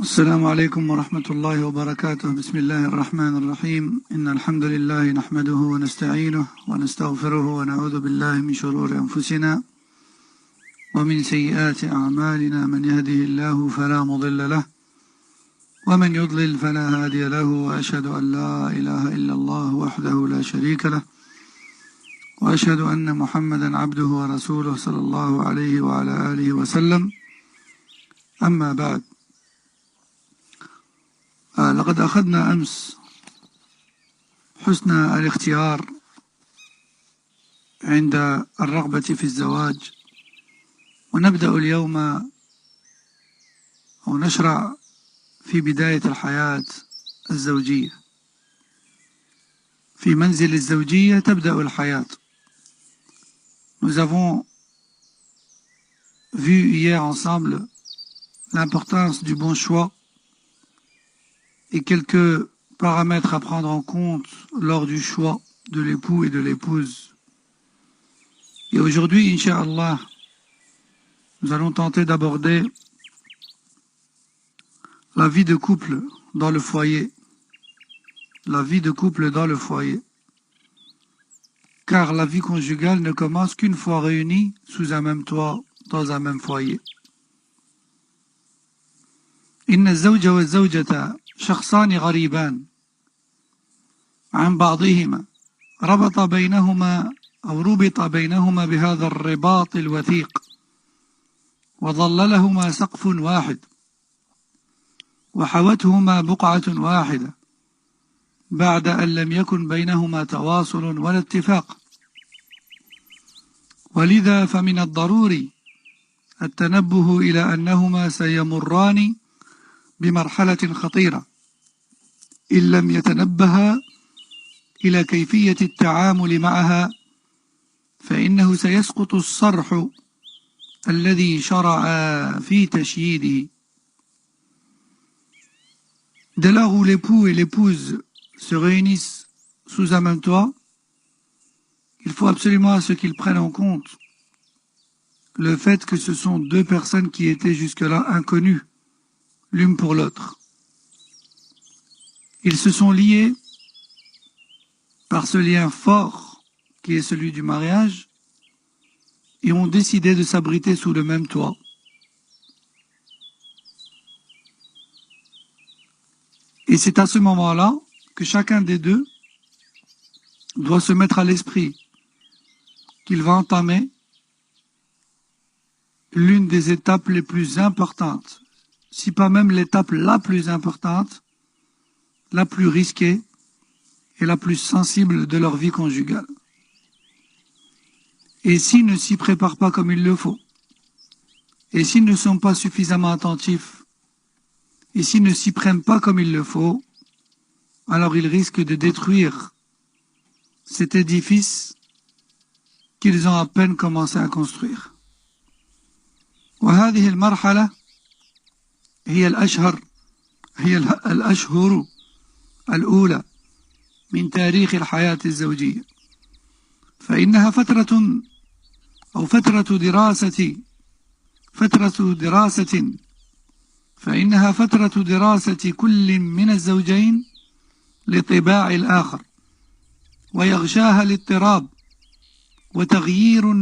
السلام عليكم ورحمة الله وبركاته. بسم الله الرحمن الرحيم. إن الحمد لله نحمده ونستعينه ونستغفره ونعوذ بالله من شرور أنفسنا ومن سيئات أعمالنا. من يهده الله فلا مضل له ومن يضلل فلا هادي له، وأشهد أن لا إله إلا الله وحده لا شريك له، وأشهد أن محمدا عبده ورسوله صلى الله عليه وعلى آله وسلم. أما بعد، لقد أخذنا أمس حسن الاختيار عند الرغبة في الزواج، ونبدأ اليوم أو نشرع في بداية الحياة الزوجية. في منزل الزوجية تبدأ الحياة. Nous avons vu hier ensemble l'importance du bon choix et quelques paramètres à prendre en compte lors du choix de l'époux et de l'épouse. Et aujourd'hui, Inch'Allah, nous allons tenter d'aborder la vie de couple dans le foyer. La vie de couple dans le foyer. Car la vie conjugale ne commence qu'une fois réunie sous un même toit, dans un même foyer. إن الزوج والزوجة شخصان غريبان عن بعضهما، ربط بينهما بهذا الرباط الوثيق، وظللهما سقف واحد، وحوتهما بقعة واحدة، بعد أن لم يكن بينهما تواصل ولا اتفاق. ولذا فمن الضروري التنبه إلى أنهما سيمران بمرحلة خطيرة إن لم يتنبها إلى كيفية التعامل معها، فإنه سيسقط الصرح الذي شرع في تشييده. Dès lors où l'époux et l'épouse se réunissent sous un même toit, il faut absolument à ce qu'ils prennent en compte le fait que ce sont deux personnes qui étaient jusque-là inconnues l'une pour l'autre. Ils se sont liés par ce lien fort qui est celui du mariage et ont décidé de s'abriter sous le même toit. Et c'est à ce moment-là que chacun des deux doit se mettre à l'esprit qu'il va entamer l'une des étapes les plus importantes, si pas même l'étape la plus importante, la plus risquée et la plus sensible de leur vie conjugale. Et s'ils ne s'y préparent pas comme il le faut, et s'ils ne sont pas suffisamment attentifs, et s'ils ne s'y prennent pas comme il le faut, alors ils risquent de détruire cet édifice qu'ils ont à peine commencé à construire. وهذه المرحلة هي الأشهر الأولى من تاريخ الحياة الزوجية، فإنها فترة دراسة كل من الزوجين لطباع الآخر، ويغشاها الاضطراب وتغير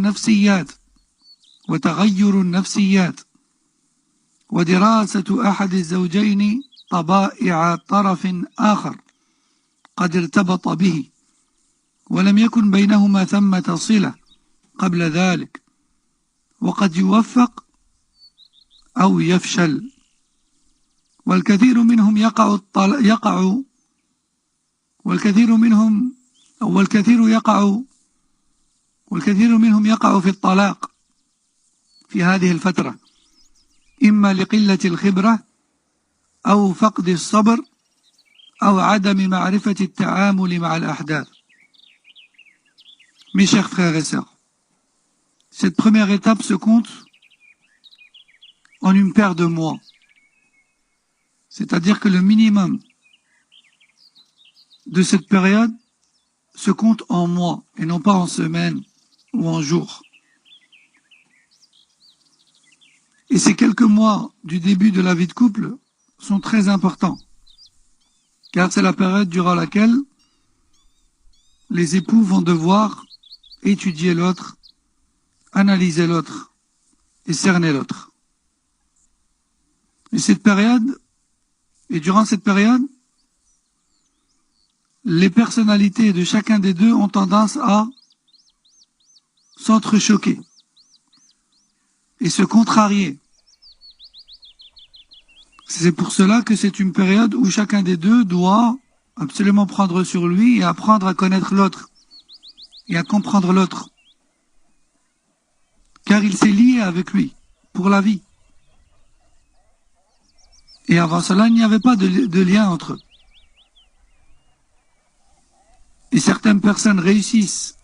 النفسيات، ودراسة أحد الزوجين طبائع طرف آخر قد ارتبط به ولم يكن بينهما ثمة صلة قبل ذلك، وقد يوفق أو يفشل. والكثير منهم يقع في الطلاق في هذه الفترة، إما لقلة الخبرة أو فقد الصبر أو عدم معرفة التعامل مع الأحداث. Mes chers frères et sœurs, cette première étape se compte en une paire de mois. C'est-à-dire que le minimum de cette période se compte en mois et non pas en semaines ou en jours. Et ces quelques mois du début de la vie de couple sont très importants, car c'est la période durant laquelle les époux vont devoir étudier l'autre, analyser l'autre et cerner l'autre. Et durant cette période, les personnalités de chacun des deux ont tendance à s'entrechoquer et se contrarier. C'est pour cela que c'est une période où chacun des deux doit absolument prendre sur lui et apprendre à connaître l'autre et à comprendre l'autre, car il s'est lié avec lui pour la vie. Et avant cela, il n'y avait pas de lien entre eux. Et certaines personnes réussissent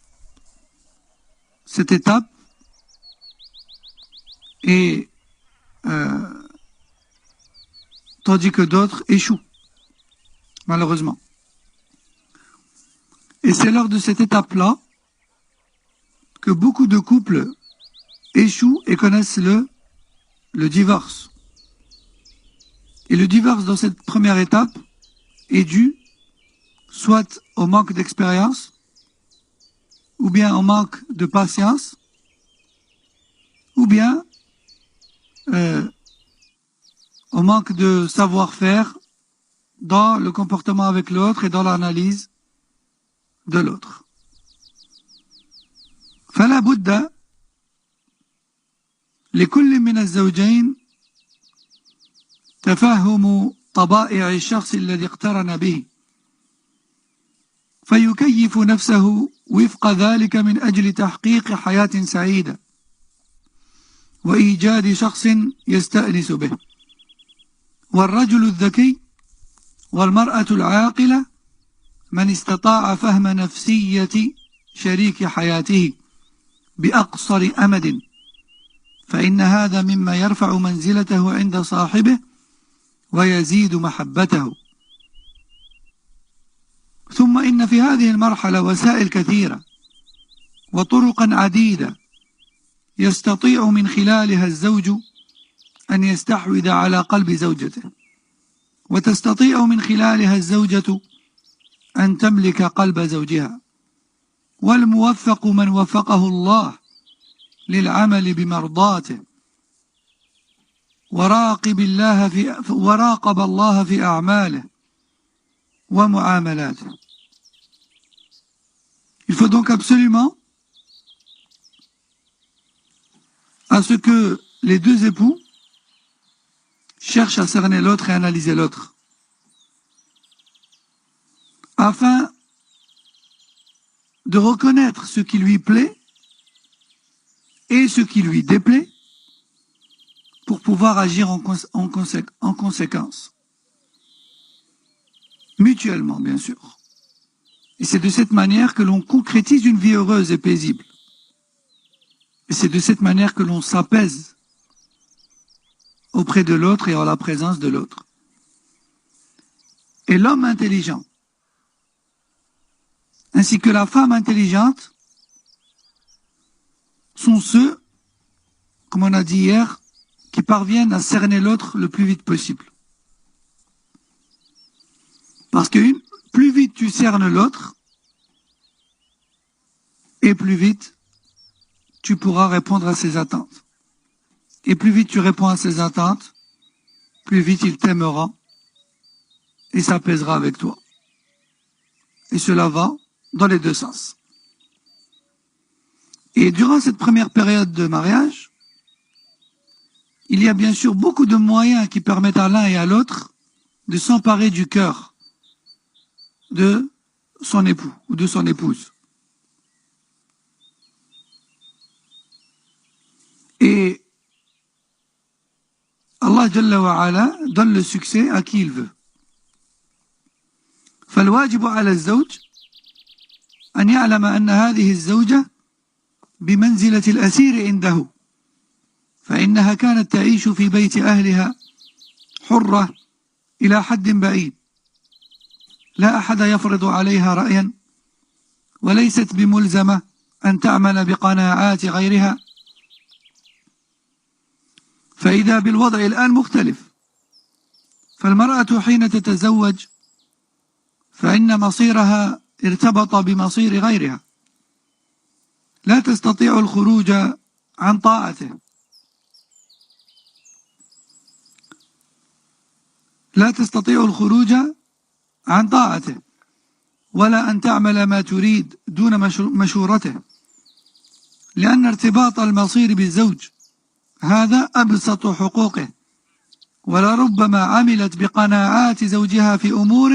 cette étape et tandis que d'autres échouent, malheureusement. Et c'est lors de cette étape-là que beaucoup de couples échouent et connaissent le divorce. Et le divorce dans cette première étape est dû soit au manque d'expérience, ou bien au manque de patience, ou bien au manque de savoir-faire dans le comportement avec l'autre et dans l'analyse de l'autre. فلا بد لكل من الزوجين تفهم طبائع الشخص الذي اقترن به فيكيف نفسه وفق ذلك من أجل تحقيق حياة سعيدة وإيجاد شخص يستأنس به. والرجل الذكي والمرأة العاقلة من استطاع فهم نفسية شريك حياته بأقصر أمد، فإن هذا مما يرفع منزلته عند صاحبه ويزيد محبته. ثم إن في هذه المرحلة وسائل كثيرة وطرقا عديدة يستطيع من خلالها الزوج أن يستحوذ على قلب زوجته، وتستطيع من خلالها الزوجة أن تملك قلب زوجها. والموفق من وفقه الله للعمل بمرضاته وراقب الله في أعماله ومعاملاته. Il faut donc absolument à ce que les deux époux cherchent à cerner l'autre et analyser l'autre, afin de reconnaître ce qui lui plaît et ce qui lui déplaît pour pouvoir agir en conséquence. Mutuellement, bien sûr. Et c'est de cette manière que l'on concrétise une vie heureuse et paisible. Et c'est de cette manière que l'on s'apaise auprès de l'autre et en la présence de l'autre. Et l'homme intelligent, ainsi que la femme intelligente, sont ceux, comme on a dit hier, qui parviennent à cerner l'autre le plus vite possible. Parce que plus vite tu cernes l'autre, et plus vite tu pourras répondre à ses attentes. Et plus vite tu réponds à ses attentes, plus vite il t'aimera et s'apaisera avec toi. Et cela va dans les deux sens. Et durant cette première période de mariage, il y a bien sûr beaucoup de moyens qui permettent à l'un et à l'autre de s'emparer du cœur de son époux ou de son épouse. Et Allah Jalla wa Ala donne le succès à qui il veut. فالواجب على الزوج أن يعلم أن هذه الزوجة بمنزلة الأسير عنده، فإنها كانت تعيش في بيت أهلها حرة إلى حد بعيد، لا أحد يفرض عليها رأيا، وليست بملزمة أن تعمل بقناعات غيرها. فإذا بالوضع الآن مختلف، فالمرأة حين تتزوج فإن مصيرها ارتبط بمصير غيرها، لا تستطيع الخروج عن طاعته، لا تستطيع الخروج عن طاعته ولا أن تعمل ما تريد دون مشورته، لأن ارتباط المصير بالزوج هذا أبسط حقوقه، ولربما عملت بقناعات زوجها في أمور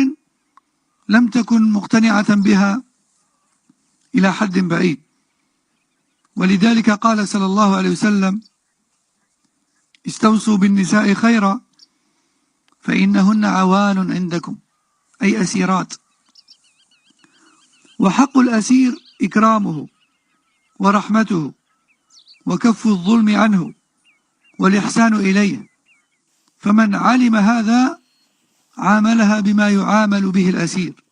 لم تكن مقتنعة بها إلى حد بعيد. ولذلك قال صلى الله عليه وسلم: استوصوا بالنساء خيرا فإنهن عوان عندكم، أي أسيرات. وحق الأسير إكرامه ورحمته وكف الظلم عنه والإحسان إليه، فمن علم هذا عاملها بما يعامل به الأسير.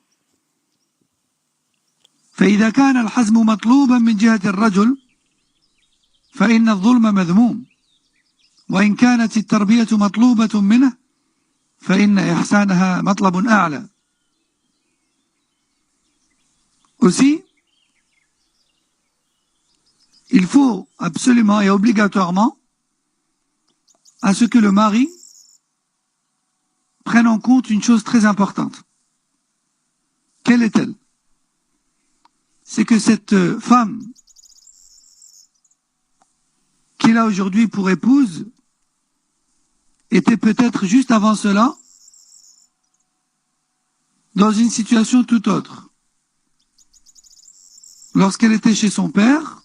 فإذا كان الحزم مطلوبا من جهة الرجل فإن الظلم مذموم، وإن كانت التربية مطلوبة منه فإن إحسانها مطلب أعلى. Aussi, il faut absolument et obligatoirement à ce que le mari prenne en compte une chose très importante. Quelle est-elle? C'est que cette femme qu'il a aujourd'hui pour épouse était peut-être juste avant cela dans une situation tout autre. Lorsqu'elle était chez son père,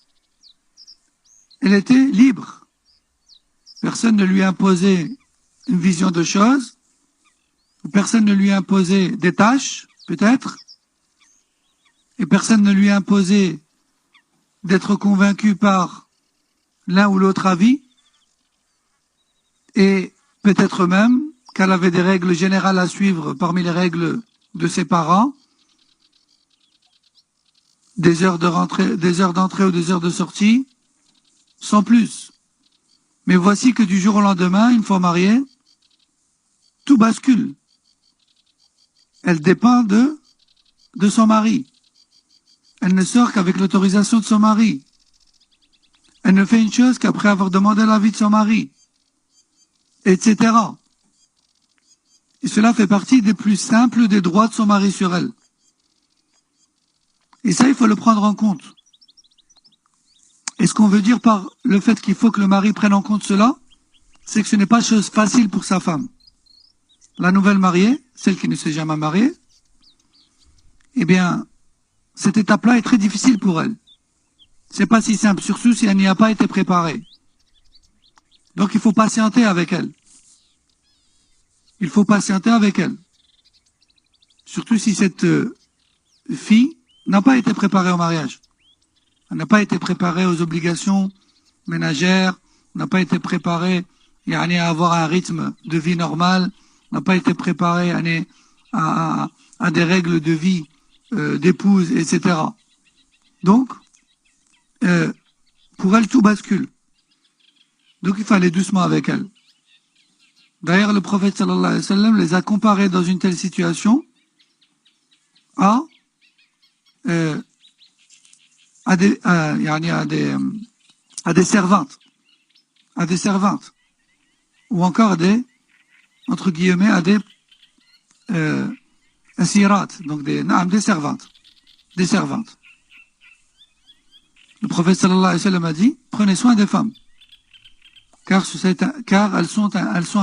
elle était libre. Personne ne lui imposait une vision de choses, personne ne lui imposait des tâches, peut-être, et personne ne lui imposait d'être convaincu par l'un ou l'autre avis, et peut-être même qu'elle avait des règles générales à suivre parmi les règles de ses parents, des heures d'entrée ou des heures de sortie, sans plus. Mais voici que du jour au lendemain, une fois mariée, tout bascule. Elle dépend de son mari. Elle ne sort qu'avec l'autorisation de son mari. Elle ne fait une chose qu'après avoir demandé l'avis de son mari, etc. Et cela fait partie des plus simples des droits de son mari sur elle. Et ça, il faut le prendre en compte. Et ce qu'on veut dire par le fait qu'il faut que le mari prenne en compte cela, c'est que ce n'est pas chose facile pour sa femme. La nouvelle mariée, celle qui ne s'est jamais mariée, eh bien, cette étape-là est très difficile pour elle. C'est pas si simple, surtout si elle n'y a pas été préparée. Donc il faut patienter avec elle. Il faut patienter avec elle. Surtout si cette fille n'a pas été préparée au mariage. Elle n'a pas été préparée aux obligations ménagères, n'a pas été préparée à avoir un rythme de vie normal, n'a pas été préparée à des règles de vie d'épouse, etc. Donc, pour elle, tout bascule. Donc il fallait doucement avec elle. D'ailleurs, le prophète sallallahu alayhi wa sallam les a comparés dans une telle situation à des servantes, ou encore à des, entre guillemets, à des asirat, donc des servantes. Le prophète sallallahu alayhi wa sallam a dit: prenez soin des femmes, car elles sont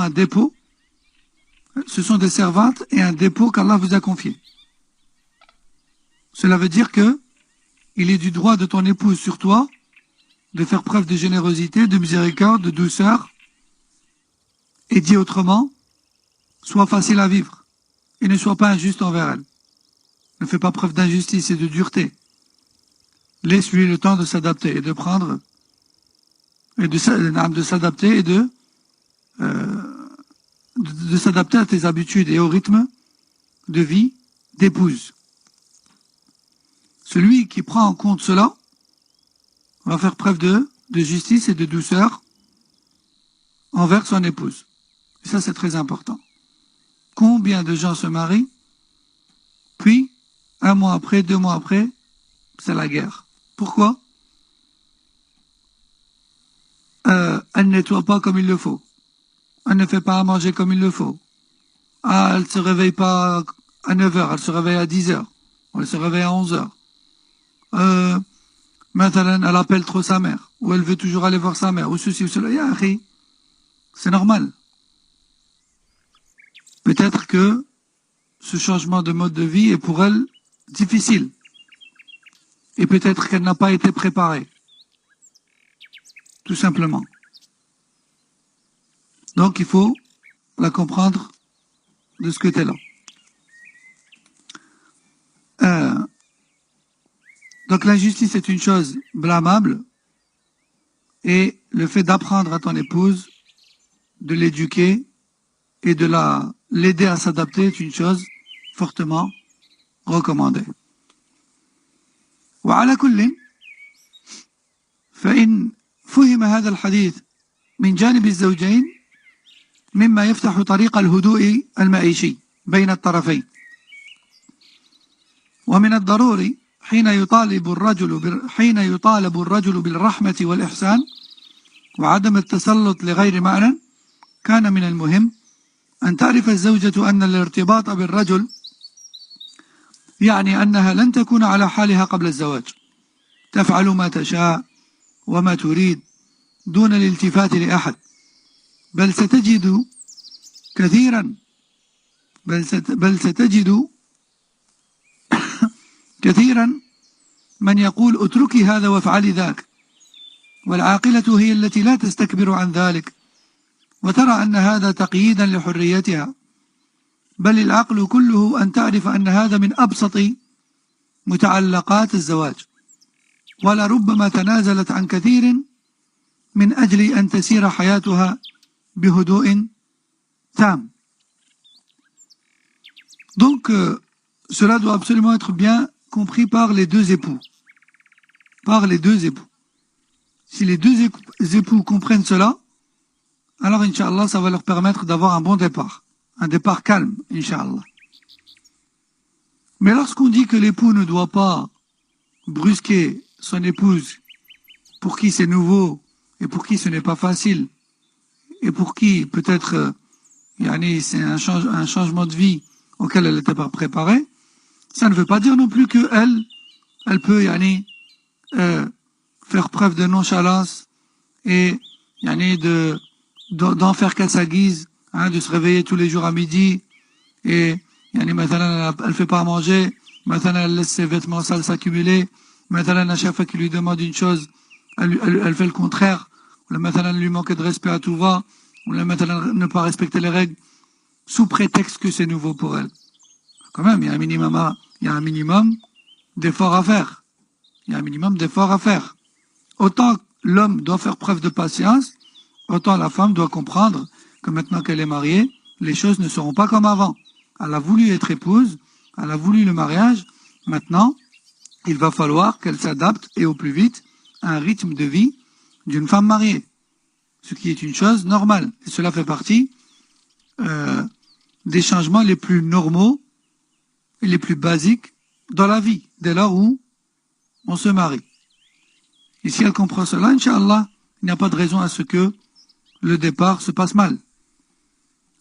un dépôt, ce sont des servantes et un dépôt qu'Allah vous a confié. Cela veut dire que il est du droit de ton épouse sur toi de faire preuve de générosité, de miséricorde, de douceur, et dit autrement, sois facile à vivre et ne sois pas injuste envers elle. Ne fais pas preuve d'injustice et de dureté. Laisse-lui le temps de s'adapter et de prendre, et de s'adapter et de s'adapter à tes habitudes et au rythme de vie d'épouse. Celui qui prend en compte cela va faire preuve de justice et de douceur envers son épouse. Et ça, c'est très important. combien de gens se marient, puis, 1 mois après, 2 mois après, c'est la guerre. Pourquoi? Elle ne nettoie pas comme il le faut. Elle ne fait pas à manger comme il le faut. Ah, elle ne se réveille pas à 9 heures, elle se réveille à 10 heures. Ou elle se réveille à 11 heures. Maintenant, elle appelle trop sa mère. Ou elle veut toujours aller voir sa mère. Ou ceci ou cela. C'est normal. Peut-être que ce changement de mode de vie est pour elle difficile. Et peut-être qu'elle n'a pas été préparée. Tout simplement. Donc il faut la comprendre de ce côté-là. Donc l'injustice est une chose blâmable et le fait d'apprendre à ton épouse, de l'éduquer et de l'aider à s'adapter est une chose fortement recommandée. وعلى كل فإن فهم هذا الحديث من جانب الزوجين مما يفتح طريق الهدوء المعيشي بين الطرفين ومن الضروري حين يطالب الرجل بالرحمة والإحسان وعدم التسلط لغير معنى كان من المهم أن تعرف الزوجة أن الارتباط بالرجل يعني أنها لن تكون على حالها قبل الزواج تفعل ما تشاء وما تريد دون الالتفات لأحد بل ستجد كثيرا من يقول اتركي هذا وافعلي ذاك والعاقلة هي التي لا تستكبر عن ذلك وترى أن هذا تقييدا لحريتها بل العقل كله أن تعرف أن هذا من أبسط متعلقات الزواج ولربما تنازلت عن كثير من أجل أن تسير حياتها بهدوء تام. Donc, cela doit absolument être bien compris par les deux époux. Par les deux époux. Si les deux époux comprennent cela, alors, Inch'Allah, ça va leur permettre d'avoir un bon départ. Un départ calme, Inch'Allah. Mais lorsqu'on dit que l'époux ne doit pas brusquer son épouse, pour qui c'est nouveau, et pour qui ce n'est pas facile, et pour qui peut-être c'est un changement de vie auquel elle n'était pas préparée, ça ne veut pas dire non plus qu'elle peut faire preuve de nonchalance et d'en faire qu'à sa guise, de se réveiller tous les jours à midi et maintenant elle fait pas à manger, maintenant elle laisse ses vêtements sales s'accumuler, maintenant à chaque fois qu'il lui demande une chose, elle fait le contraire, ou maintenant elle lui manque de respect à tout va, ou maintenant ne pas respecter les règles sous prétexte que c'est nouveau pour elle. Quand même, il y a un minimum d'efforts à faire. Il y a un minimum d'efforts à faire. Autant l'homme doit faire preuve de patience, autant la femme doit comprendre que maintenant qu'elle est mariée, les choses ne seront pas comme avant. Elle a voulu être épouse, elle a voulu le mariage, maintenant, il va falloir qu'elle s'adapte et au plus vite à un rythme de vie d'une femme mariée. Ce qui est une chose normale. Et cela fait partie des changements les plus normaux et les plus basiques dans la vie, dès lors où on se marie. Et si elle comprend cela, Inch'Allah, il n'y a pas de raison à ce que le départ se passe mal.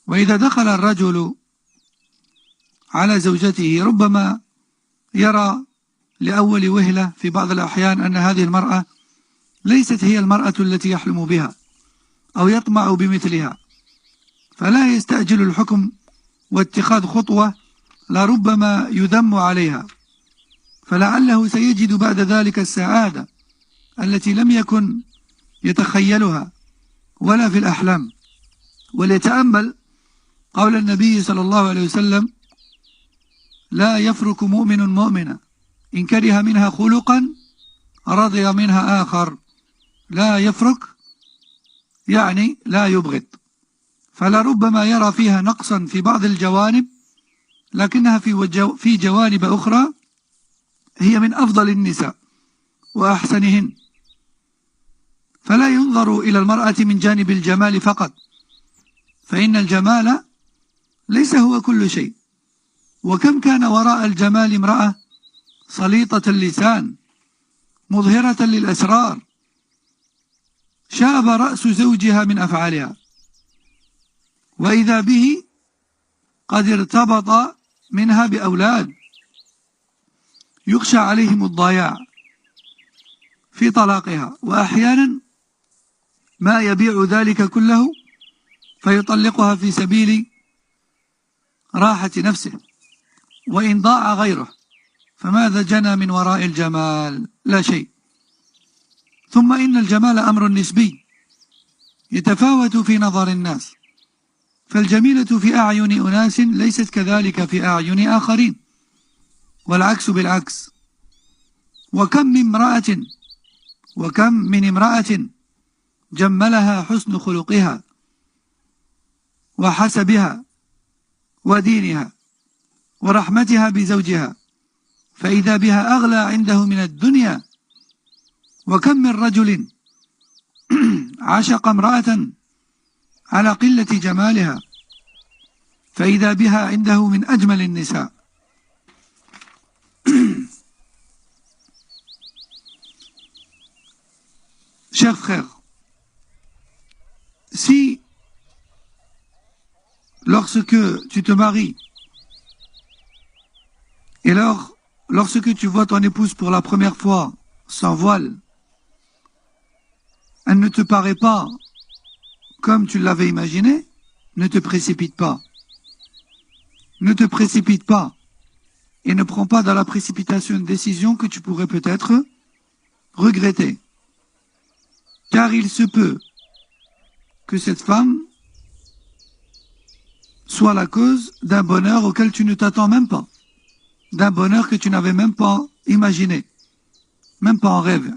وإذا دخل الرجل على زوجته ربما يرى لأول وهلة في بعض الأحيان أن هذه المرأة ليست هي المرأة التي يحلم بها أو يطمع بمثلها فلا يستعجل الحكم واتخاذ خطوة لربما يذم عليها فلعله سيجد بعد ذلك السعادة التي لم يكن يتخيلها ولا في الأحلام وليتأمل قول النبي صلى الله عليه وسلم لا يفرق مؤمن مؤمنا إن كره منها خلقا رضي منها آخر لا يفرق يعني لا يبغض فلربما يرى فيها نقصا في بعض الجوانب لكنها في جوانب أخرى هي من أفضل النساء وأحسنهن فلا ينظر إلى المرأة من جانب الجمال فقط فإن الجمال ليس هو كل شيء. وكم كان وراء الجمال امرأة صليطة اللسان مظهرة للأسرار شاب رأس زوجها من أفعالها، وإذا به قد ارتبط منها بأولاد يخشى عليهم الضياع في طلاقها، وأحيانا ما يبيع ذلك كله فيطلقها في سبيل راحة نفسه، وإن ضاع غيره فماذا جنى من وراء الجمال؟ لا شيء. ثم إن الجمال أمر نسبي يتفاوت في نظر الناس، فالجميلة في أعين أناس ليست كذلك في أعين آخرين، والعكس بالعكس. وكم من امرأة جملها حسن خلقها وحسبها ودينها ورحمتها بزوجها، فإذا بها أغلى عنده من الدنيا. وكم من رجل عشق امرأة على قلة جمالها، فإذا بها عنده من أجمل النساء. Chers frères, si lorsque tu te maries et lorsque tu vois ton épouse pour la première fois sans voile, elle ne te paraît pas comme tu l'avais imaginé, ne te précipite pas. Ne te précipite pas et ne prends pas dans la précipitation une décision que tu pourrais peut-être regretter. Car il se peut que cette femme soit la cause d'un bonheur auquel tu ne t'attends même pas, d'un bonheur que tu n'avais même pas imaginé, même pas en rêve.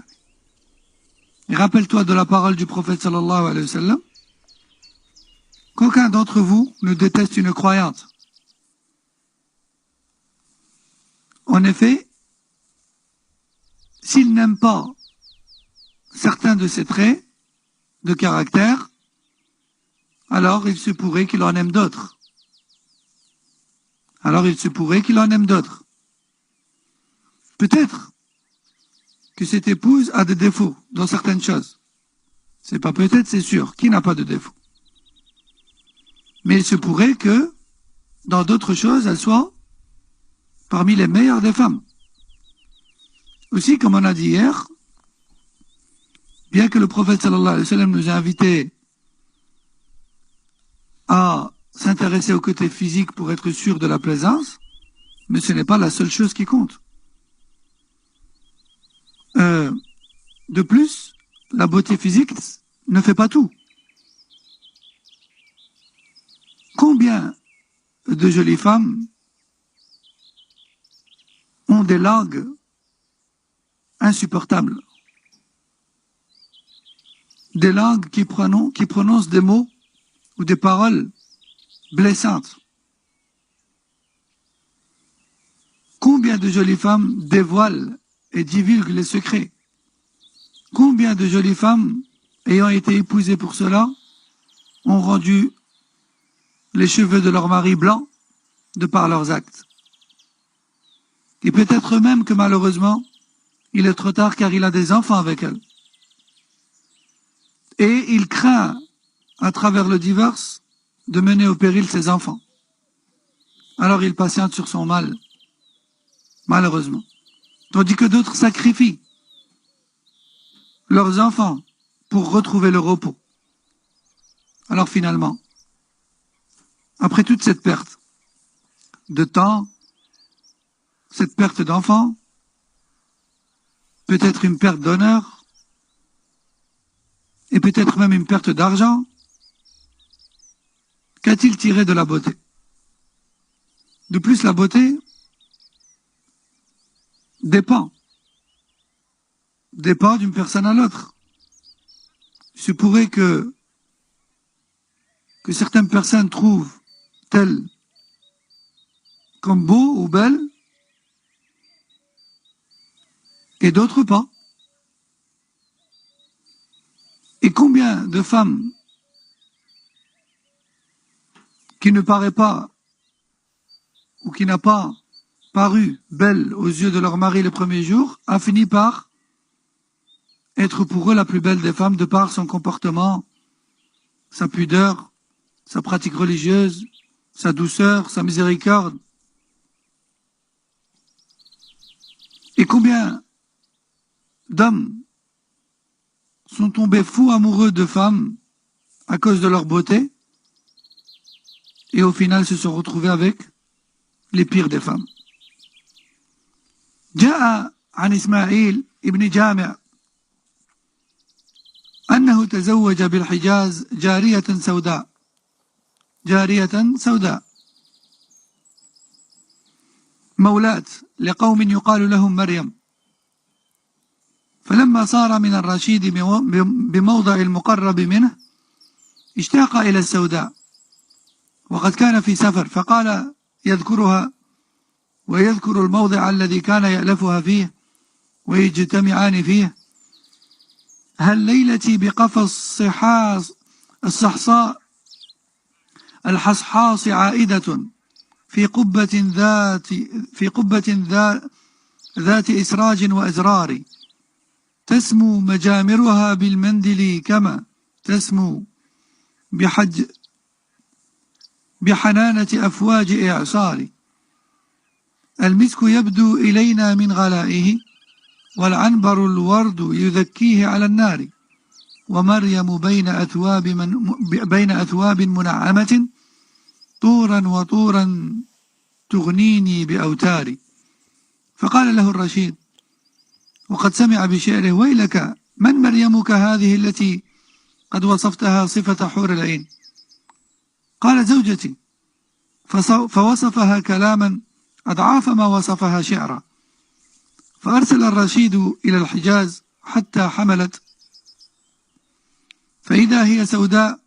Et rappelle-toi de la parole du prophète sallallahu alayhi wa sallam, qu'aucun d'entre vous ne déteste une croyante. En effet, s'il n'aime pas certains de ses traits de caractère, alors il se pourrait qu'il en aime d'autres. Peut-être que cette épouse a des défauts dans certaines choses. C'est pas peut-être, c'est sûr. Qui n'a pas de défauts? Mais il se pourrait que dans d'autres choses, elle soit parmi les meilleures des femmes. Aussi, comme on a dit hier, bien que le prophète sallallahu alayhi wa sallam nous a invités à s'intéresser au côté physique pour être sûr de la plaisance, mais ce n'est pas la seule chose qui compte. De plus, la beauté physique ne fait pas tout. Combien de jolies femmes ont des langues insupportables, des langues qui prononcent des mots ou des paroles blessantes. Combien de jolies femmes dévoilent et divulguent les secrets? Combien de jolies femmes, ayant été épousées pour cela, ont rendu les cheveux de leur mari blancs de par leurs actes? Et peut-être même que malheureusement, il est trop tard car il a des enfants avec elle. Et il craint, à travers le divorce, de mener au péril ses enfants. Alors il patiente sur son mal, malheureusement. Tandis que d'autres sacrifient leurs enfants pour retrouver le repos. Alors finalement, après toute cette perte de temps, cette perte d'enfants, peut-être une perte d'honneur, et peut-être même une perte d'argent, qu'a-t-il tiré de la beauté? De plus, la beauté dépend d'une personne à l'autre. Il se pourrait que certaines personnes trouvent tel comme beau ou belle, et d'autres pas. Et combien de femmes qui ne paraissent pas ou qui n'a pas paru belle aux yeux de leur mari les premiers jours, a fini par être pour eux la plus belle des femmes de par son comportement, sa pudeur, sa pratique religieuse, sa douceur, sa miséricorde. Et combien d'hommes sont tombés fous amoureux de femmes à cause de leur beauté et au final se sont retrouvés avec les pires des femmes. جاء عن إسماعيل ابن جامع أنه تزوج بالحجاز جارية سوداء مولاة لقوم يقال لهم مريم، فلما صار من الرشيد بموضع المقرب منه اشتاق إلى السوداء وقد كان في سفر، فقال يذكرها ويذكر الموضع الذي كان يألفها فيه ويجتمعان فيه: هل ليلتي بقفص الصحصاء الحصحاص عائدة في قبة ذات إسراج وأزرار، تسمو مجامرها بالمندل كما تسمو بحنانة أفواج إعصار، المسك يبدو إلينا من غلائه والعنبر الورد يذكيه على النار، ومريم بين أثواب منعمة طورا وطورا تغنيني بأوتاري. فقال له الرشيد وقد سمع بشعره: ويلك، من مريمك هذه التي قد وصفتها صفة حور العين؟ قال: زوجتي. فوصفها كلاما أضعاف ما وصفها شعرا. فأرسل الرشيد إلى الحجاز حتى حملت، فإذا هي سوداء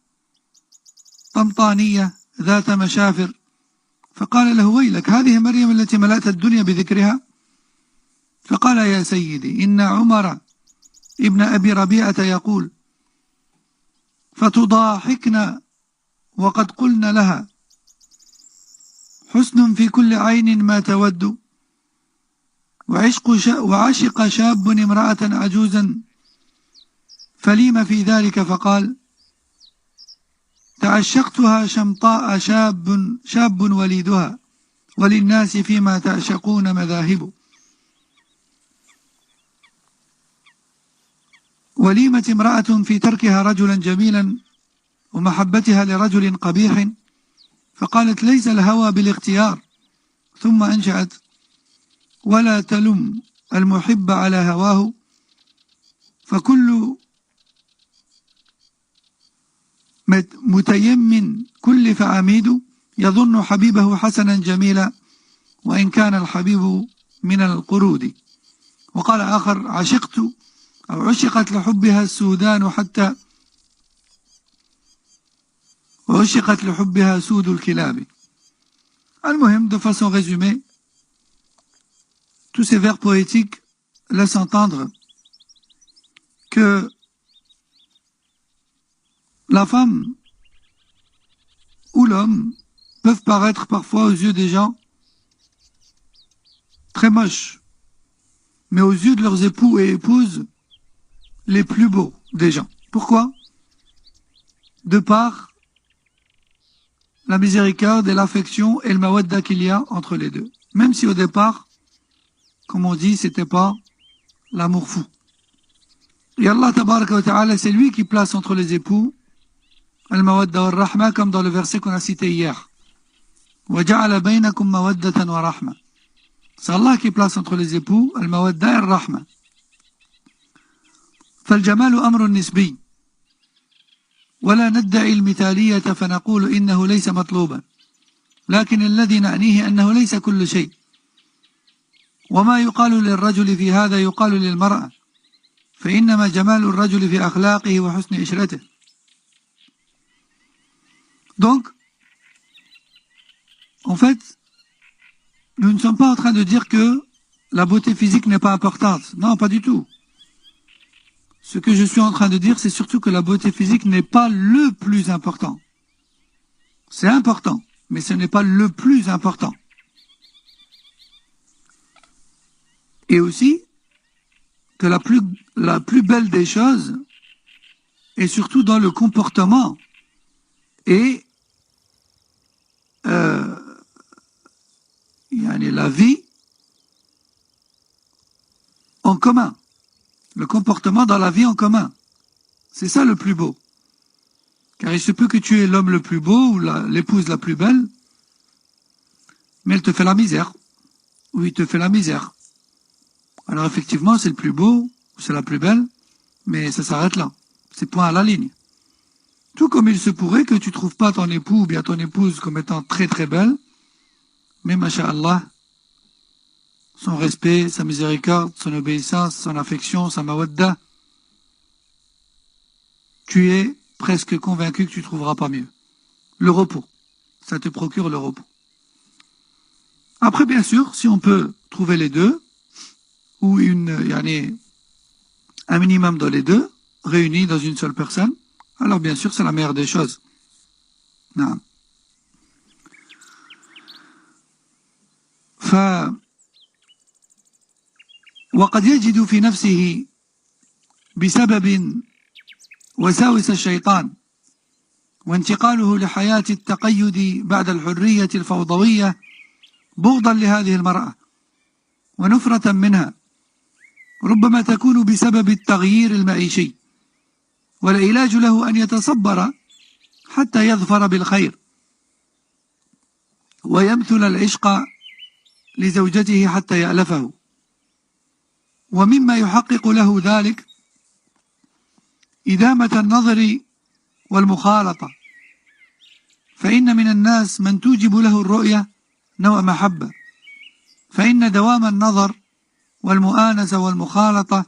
طمطانية ذات مشافر، فقال له: ويلك، هذه مريم التي ملأت الدنيا بذكرها؟ فقال: يا سيدي، إن عمر ابن أبي ربيعة يقول: فتضاحكنا وقد قلنا لها حسن في كل عين ما تود، وعشق شاب امرأة عجوزا فليم في ذلك، فقال: تعشقتها شمطاء شاب وليدها، وللناس فيما تعشقون مذاهب، وليمت امرأة في تركها رجلا جميلا ومحبتها لرجل قبيح، فقالت: ليس الهوى بالاختيار، ثم أنشأت: ولا تلم المحب على هواه، فكل متيم كلف عميد، يظن حبيبه حسنا جميلا وإن كان الحبيب من القرود. وقال آخر: عشقت لحبها السودان حتى وعشقت لحبها سود الكلاب. المهم, de façon résumée, tous ces vers poétiques laissent entendre que la femme ou l'homme peuvent paraître parfois aux yeux des gens très moches, mais aux yeux de leurs époux et épouses, les plus beaux des gens. Pourquoi? De par la miséricorde et l'affection et le mawadda qu'il y a entre les deux. Même si au départ, comme on dit, c'était pas l'amour fou. Et Allah tabaraka wa ta'ala, c'est lui qui place entre les époux al-mawadda wa rahma, comme dans le verset qu'on a cité hier. Wa ja'ala baynakum mawaddatan wa rahma. C'est Allah qui place entre les époux al-mawadda et al-rahma. فالجمال أمر نسبي ولا ندعي المثالية فنقول إنه ليس مطلوبا، لكن الذي نعنيه أنه ليس كل شيء، وما يقال للرجل في هذا يقال للمرأة، فإنما جمال الرجل في أخلاقه وحسن عشرته. Donc, en fait, nous ne sommes pas en train de dire que la beauté physique n'est pas importante. Non, pas du tout. Ce que je suis en train de dire, c'est surtout que la beauté physique n'est pas le plus important. C'est important, mais ce n'est pas le plus important. Et aussi que la plus belle des choses est surtout dans le comportement et la vie en commun. Le comportement dans la vie en commun. C'est ça le plus beau. Car il se peut que tu aies l'homme le plus beau ou l'épouse la plus belle, mais elle te fait la misère. Ou il te fait la misère. Alors effectivement, c'est le plus beau, c'est la plus belle, mais ça s'arrête là. C'est point à la ligne. Tout comme il se pourrait que tu trouves pas ton époux ou bien ton épouse comme étant très très belle, mais masha'Allah, son respect, sa miséricorde, son obéissance, son affection, sa mawadda, tu es presque convaincu que tu trouveras pas mieux. Le repos. Ça te procure le repos. Après, bien sûr, si on peut trouver les deux, ou un minimum dans les deux, réunis dans une seule personne, alors bien sûr, c'est la meilleure des choses. Non. وقد يجد في نفسه بسبب وساوس الشيطان وانتقاله لحياة التقيد بعد الحرية الفوضوية بغضا لهذه المرأة ونفرة منها، ربما تكون بسبب التغيير المعيشي، والعلاج له أن يتصبر حتى يظفر بالخير ويمثل العشق لزوجته حتى يألفه. ومما يحقق له ذلك إدامة النظر والمخالطة، فإن من الناس من توجب له الرؤية نوع محبة، فإن دوام النظر والمؤانسة والمخالطة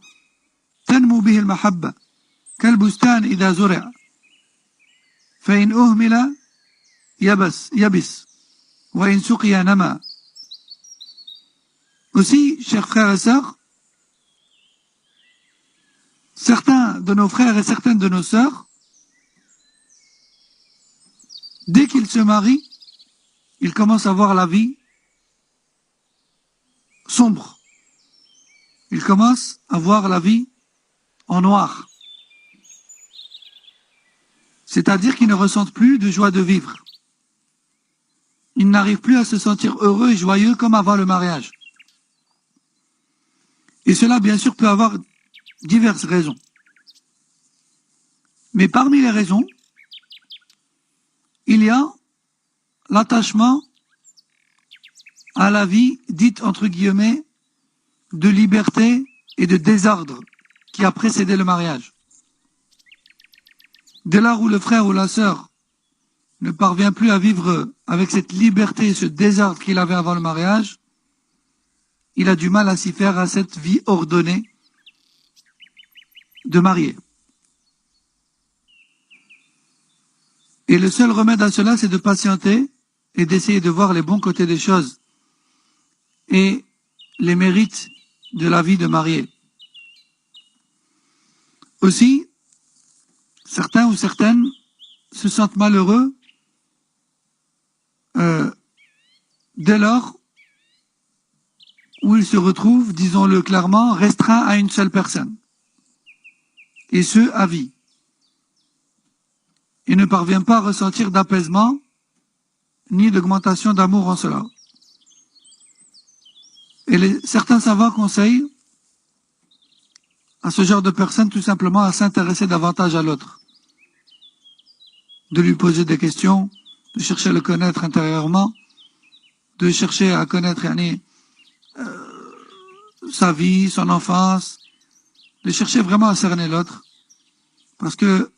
تنمو به المحبة كالبستان إذا زرع، فإن أهمل يبس وإن سقي نما. Aussi, chers frères et sœurs, certains de nos frères et certaines de nos sœurs, dès qu'ils se marient, ils commencent à voir la vie sombre. Ils commencent à voir la vie en noir. C'est-à-dire qu'ils ne ressentent plus de joie de vivre. Ils n'arrivent plus à se sentir heureux et joyeux comme avant le mariage. Et cela, bien sûr, peut avoir diverses raisons. Mais parmi les raisons, il y a l'attachement à la vie dite, entre guillemets, de liberté et de désordre qui a précédé le mariage. Dès lors où le frère ou la sœur ne parvient plus à vivre avec cette liberté et ce désordre qu'il avait avant le mariage, il a du mal à s'y faire à cette vie ordonnée de marié. Et le seul remède à cela, c'est de patienter et d'essayer de voir les bons côtés des choses et les mérites de la vie de marié. Aussi, certains ou certaines se sentent malheureux dès lors où ils se retrouvent, disons-le clairement, restreints à une seule personne, et ce, à vie. Il ne parvient pas à ressentir d'apaisement ni d'augmentation d'amour en cela. Et certains savants conseillent à ce genre de personnes tout simplement à s'intéresser davantage à l'autre, de lui poser des questions, de chercher à le connaître intérieurement, de chercher à connaître sa vie, son enfance, de chercher vraiment à cerner l'autre, parce que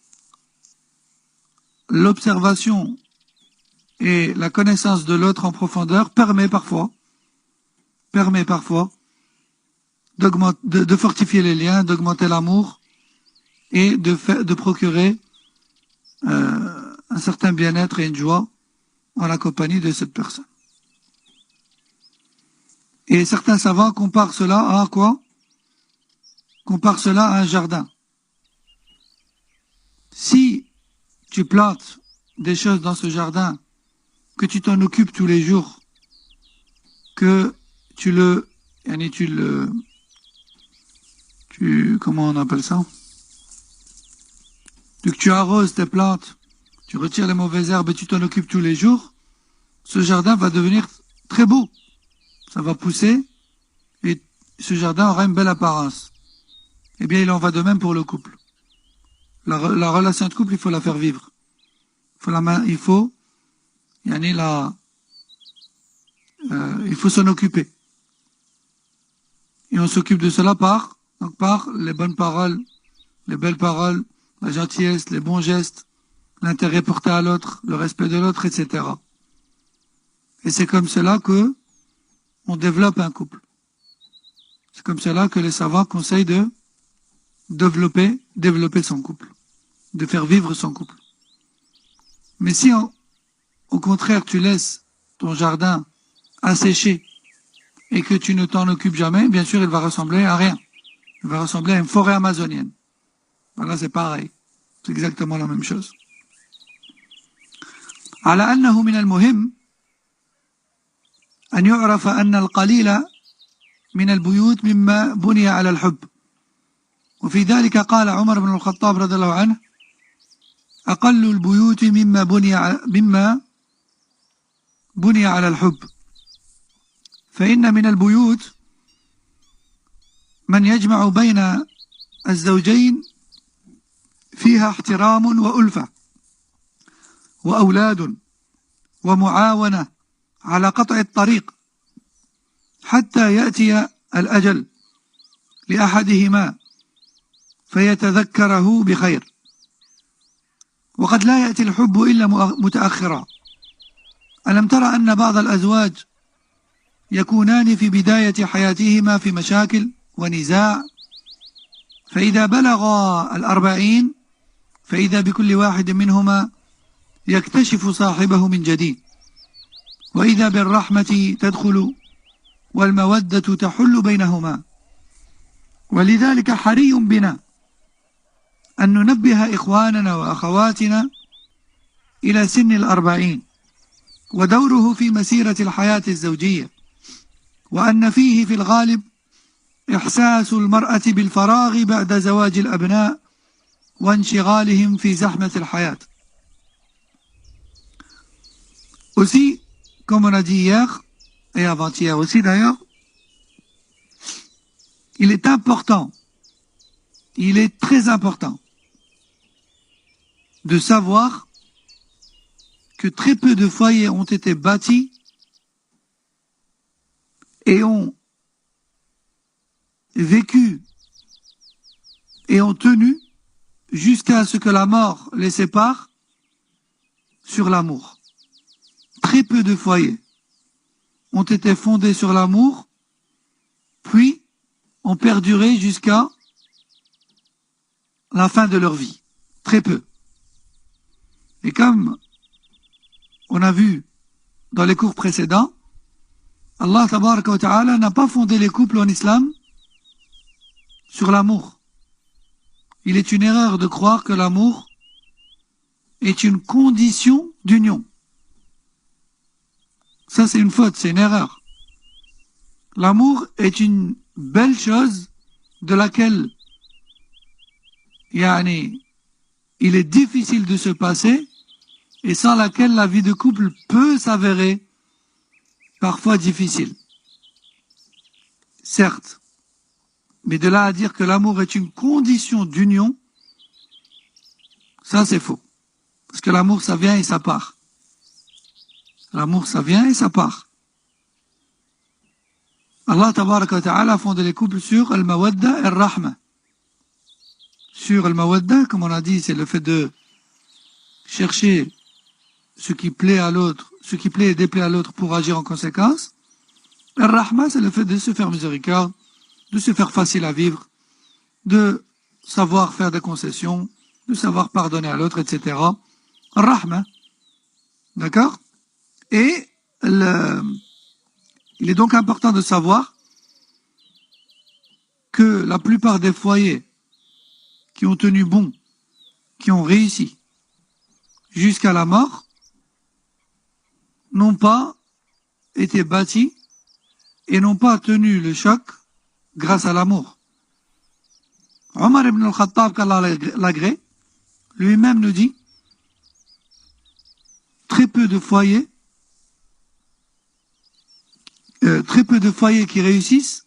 l'observation et la connaissance de l'autre en profondeur permet parfois de fortifier les liens, d'augmenter l'amour et de procurer un certain bien-être et une joie en la compagnie de cette personne. Et certains savants comparent cela à quoi? Comparent cela à un jardin. Si tu plantes des choses dans ce jardin, que tu t'en occupes tous les jours, que tu le comment on appelle ça? Donc tu arroses tes plantes, tu retires les mauvaises herbes et tu t'en occupes tous les jours, ce jardin va devenir très beau. Ça va pousser et ce jardin aura une belle apparence. Eh bien, il en va de même pour le couple. La relation de couple, il faut la faire vivre. Il faut s'en occuper. Et on s'occupe de cela par les bonnes paroles, les belles paroles, la gentillesse, les bons gestes, l'intérêt porté à l'autre, le respect de l'autre, etc. Et c'est comme cela que on développe un couple. C'est comme cela que les savants conseillent de développer son couple, de faire vivre son couple. Mais si au contraire tu laisses ton jardin asséché et que tu ne t'en occupes jamais, bien sûr il va ressembler à rien. Il va ressembler à une forêt amazonienne. Voilà, c'est pareil. C'est exactement la même chose. على أنه من المهم أن يعرف أن القليل من البيوت مما بني على الحب. وفي ذلك قال عمر بن الخطاب رضي الله عنه: أقل البيوت مما بني على الحب، فإن من البيوت من يجمع بين الزوجين فيها احترام وألفة وأولاد ومعاونة على قطع الطريق حتى يأتي الأجل لأحدهما فيتذكره بخير، وقد لا يأتي الحب إلا متأخرا. ألم ترى أن بعض الأزواج يكونان في بداية حياتهما في مشاكل ونزاع، فإذا بلغا 40 فإذا بكل واحد منهما يكتشف صاحبه من جديد، وإذا بالرحمة تدخل والمودة تحل بينهما. ولذلك حري بنا أن ننبه إخواننا وأخواتنا إلى سن 40 ودوره في مسيرة الحياة الزوجية، وأن فيه في الغالب إحساس المرأة بالفراغ بعد زواج الأبناء وانشغالهم في زحمة الحياة. Aussi, comme on a dit hier, et avant-hier aussi d'ailleurs, il est très important de savoir que très peu de foyers ont été bâtis et ont vécu et ont tenu jusqu'à ce que la mort les sépare sur l'amour. Très peu de foyers ont été fondés sur l'amour, puis ont perduré jusqu'à la fin de leur vie. Très peu. Et comme on a vu dans les cours précédents, Allah tabaraka wa ta'ala n'a pas fondé les couples en islam sur l'amour. Il est une erreur de croire que l'amour est une condition d'union. Ça, c'est une faute, c'est une erreur. L'amour est une belle chose de laquelle il est difficile de se passer et sans laquelle la vie de couple peut s'avérer parfois difficile. Certes, mais de là à dire que l'amour est une condition d'union, ça c'est faux. Parce que l'amour, ça vient et ça part. L'amour, ça vient et ça part. Allah tabaraka wa ta'ala a fondé les couples sur al-mawadda et al-rahma. Sur al-mawadda, comme on a dit, c'est le fait de chercher ce qui plaît à l'autre, ce qui plaît et déplaît à l'autre pour agir en conséquence. Al-rahma, c'est le fait de se faire miséricorde, de se faire facile à vivre, de savoir faire des concessions, de savoir pardonner à l'autre, etc. Al-rahma. D'accord? Et il est donc important de savoir que la plupart des foyers qui ont tenu bon, qui ont réussi jusqu'à la mort, n'ont pas été bâtis et n'ont pas tenu le choc grâce à l'amour. Omar ibn al-Khattab, qu'Allah l'agrée, lui-même nous dit très peu de foyers qui réussissent,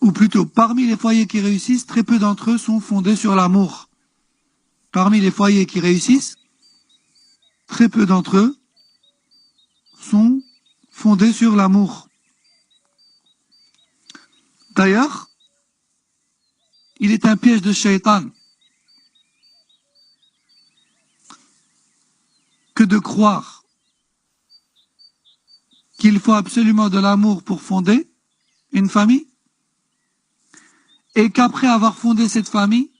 ou plutôt parmi les foyers qui réussissent, très peu d'entre eux sont fondés sur l'amour. Parmi les foyers qui réussissent, très peu d'entre eux sont fondés sur l'amour. D'ailleurs, il est un piège de Shaitan que de croire qu'il faut absolument de l'amour pour fonder une famille et qu'après avoir fondé cette famille,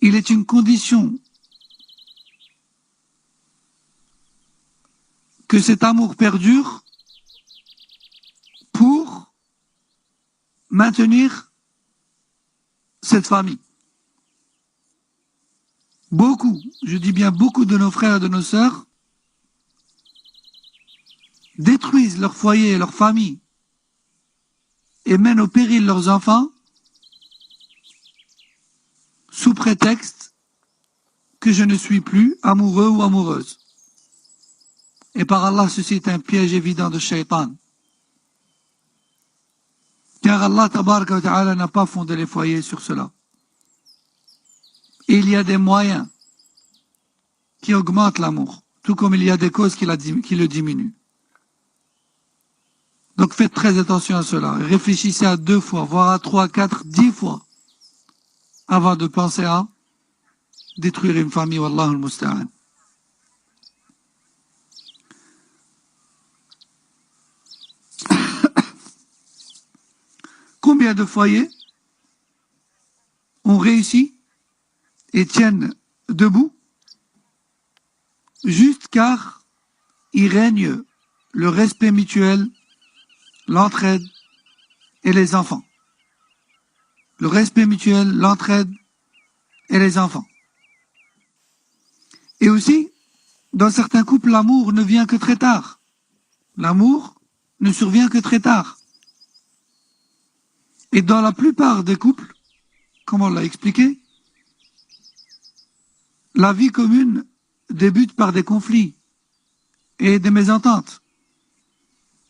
il est une condition que cet amour perdure pour maintenir cette famille. Beaucoup, je dis bien beaucoup de nos frères et de nos sœurs détruisent leur foyer et leur famille et mènent au péril leurs enfants sous prétexte que je ne suis plus amoureux ou amoureuse. Et par Allah, ceci est un piège évident de Shaitan. Car Allah tabaraka wa ta'ala n'a pas fondé les foyers sur cela. Et il y a des moyens qui augmentent l'amour, tout comme il y a des causes qui le diminuent. Donc faites très attention à cela. Réfléchissez à 2 fois, voire à 3, 4, 10 fois avant de penser à détruire une famille. Wallahu al-musta'an. Combien de foyers ont réussi et tiennent debout juste car il règne le respect mutuel, l'entraide et les enfants. Le respect mutuel, l'entraide et les enfants. Et aussi, dans certains couples, l'amour ne vient que très tard. L'amour ne survient que très tard. Et dans la plupart des couples, comme on l'a expliqué, la vie commune débute par des conflits et des mésententes.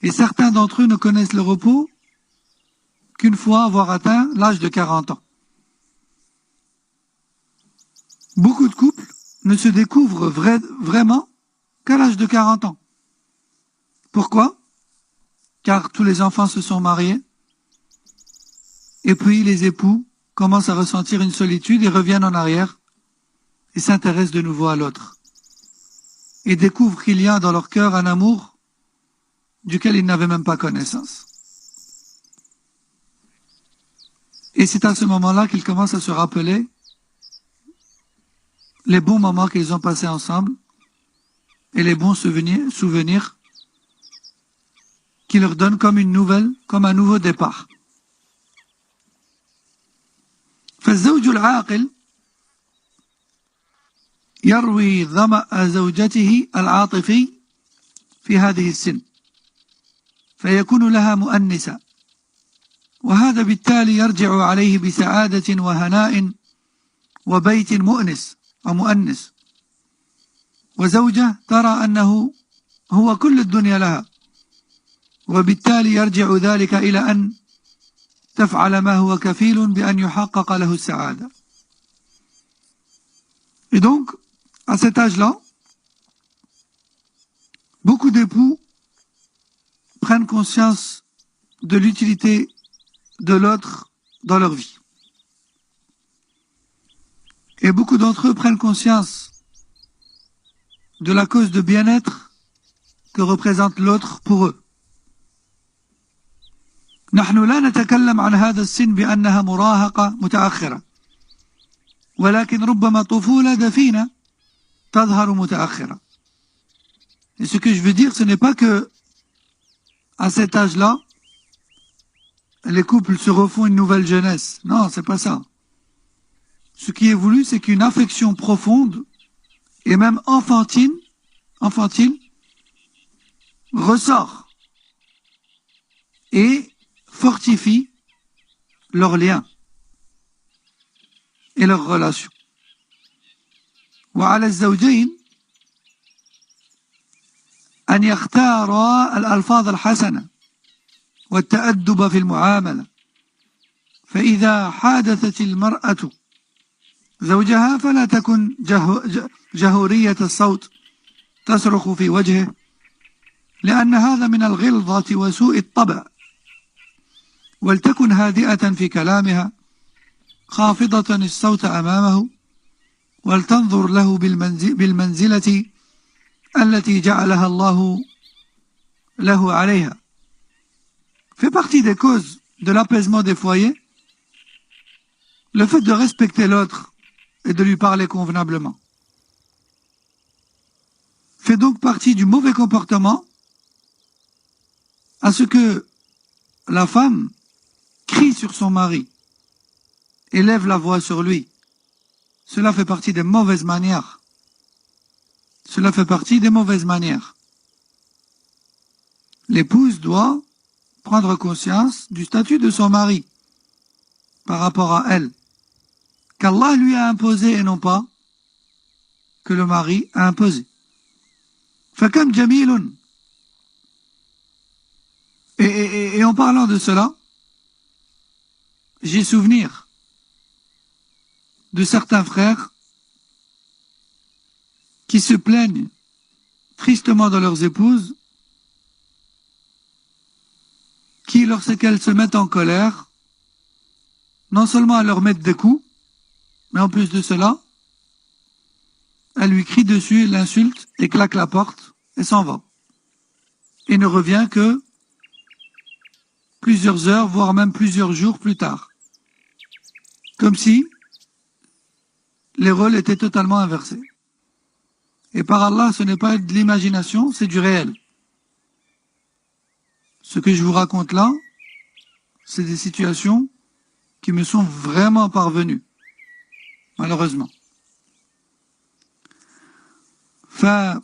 Et certains d'entre eux ne connaissent le repos qu'une fois avoir atteint l'âge de 40 ans. Beaucoup de couples ne se découvrent vraiment qu'à l'âge de 40 ans. Pourquoi? Car tous les enfants se sont mariés, et puis les époux commencent à ressentir une solitude et reviennent en arrière et s'intéressent de nouveau à l'autre. Et découvrent qu'il y a dans leur cœur un amour duquel ils n'avaient même pas connaissance. Et c'est à ce moment-là qu'ils commencent à se rappeler les bons moments qu'ils ont passés ensemble et les bons souvenirs qui leur donnent comme un nouveau départ. فالزوج العاقل يروي ظمأ زوجته العاطفي في هذه السن فيكون لها مؤنسا وهذا بالتالي يرجع عليه بسعادة وهناء وبيت مؤنس ومؤنس وزوجة ترى أنه هو كل الدنيا لها وبالتالي يرجع ذلك إلى أن تفعل ما هو كفيل بأن يحقق له السعادة. Et donc, à cet âge-là, beaucoup d'époux prennent conscience de l'utilité de l'autre dans leur vie. Et beaucoup d'entre eux prennent conscience de la cause de bien-être que représente l'autre pour eux. نحن لا نتكلم عن هذا السن بأنها مراهقة متأخرة ولكن ربما طفولة دفينة تظهر متأخرة. Et ce que je veux dire, ce n'est pas que à cet âge-là, les couples se refont une nouvelle jeunesse. Non, c'est pas ça. Ce qui est voulu, c'est qu'une affection profonde et même enfantine ressort et fortifie leurs liens et leurs relations. وعلى الزوجين أن يختارا الألفاظ الحسنة والتأدب في المعاملة، فإذا حادثت المرأة زوجها فلا تكن جهورية الصوت تصرخ في وجهه، لأن هذا من الغلظة وسوء الطبع، ولتكن هادئة في كلامها خافضة الصوت أمامه، ولتنظر له بالمنزلة التي جعلها الله له عليها. Fait partie des causes de l'apaisement des foyers le fait de respecter l'autre et de lui parler convenablement. Fait donc partie du mauvais comportement à ce que la femme crie sur son mari, élève la voix sur lui. Cela fait partie des mauvaises manières. Cela fait partie des mauvaises manières. L'épouse doit prendre conscience du statut de son mari par rapport à elle, qu'Allah lui a imposé et non pas que le mari a imposé. فَكَمْ جَمِيلٌ. Et en parlant de cela, j'ai souvenir de certains frères qui se plaignent tristement de leurs épouses, qui, lorsqu'elles se mettent en colère, non seulement elles leur mettent des coups, mais en plus de cela, elle lui crie dessus, l'insulte et claque la porte et s'en va. Et ne revient que plusieurs heures, voire même plusieurs jours plus tard. Comme si les rôles étaient totalement inversés. Et par Allah, ce n'est pas de l'imagination, c'est du réel. Ce que je vous raconte là, c'est des situations qui me sont vraiment parvenues, malheureusement. فكم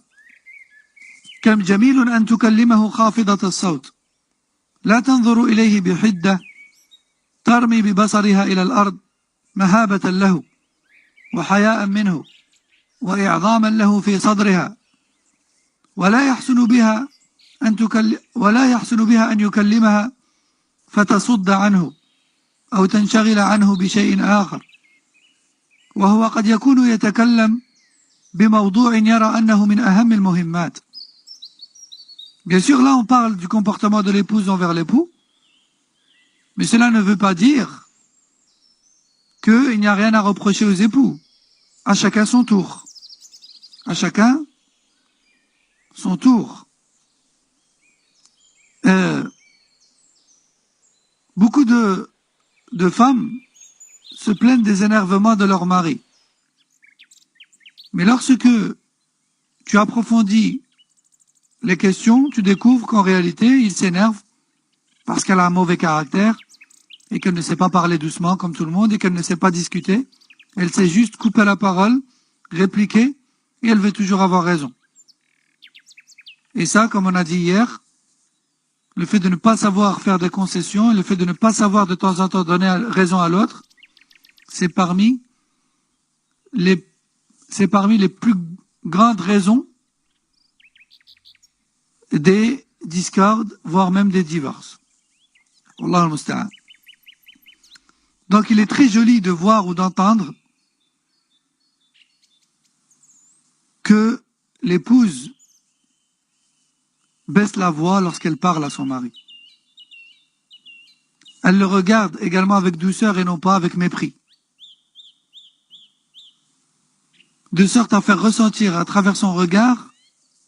جميل أن تكلمه خافضة الصوت لا تنظر إليه بحدة ترمي ببصرها إلى الأرض مهابة له وحياء منه وإعظاما له في صدرها، ولا يحسن بها أن يكلمها فتصد عنه أو تنشغل عنه بشيء آخر، وهو قد يكون يتكلم بموضوع يرى أنه من أهم المهمات. Bien sûr, là on parle du comportement de l'épouse envers l'époux, mais cela ne veut pas dire qu'il n'y a rien à reprocher aux époux. À chacun son tour. À chacun son tour. Beaucoup de femmes se plaignent des énervements de leur mari. Mais lorsque tu approfondis les questions, tu découvres qu'en réalité, il s'énerve parce qu'elle a un mauvais caractère et qu'elle ne sait pas parler doucement comme tout le monde et qu'elle ne sait pas discuter. Elle sait juste couper la parole, répliquer, et elle veut toujours avoir raison. Et ça, comme on a dit hier, le fait de ne pas savoir faire des concessions, le fait de ne pas savoir de temps en temps donner raison à l'autre, c'est parmi les plus grandes raisons des discordes, voire même des divorces. Wallah al-musta'an. Donc il est très joli de voir ou d'entendre que l'épouse baisse la voix lorsqu'elle parle à son mari. Elle le regarde également avec douceur et non pas avec mépris. De sorte à faire ressentir à travers son regard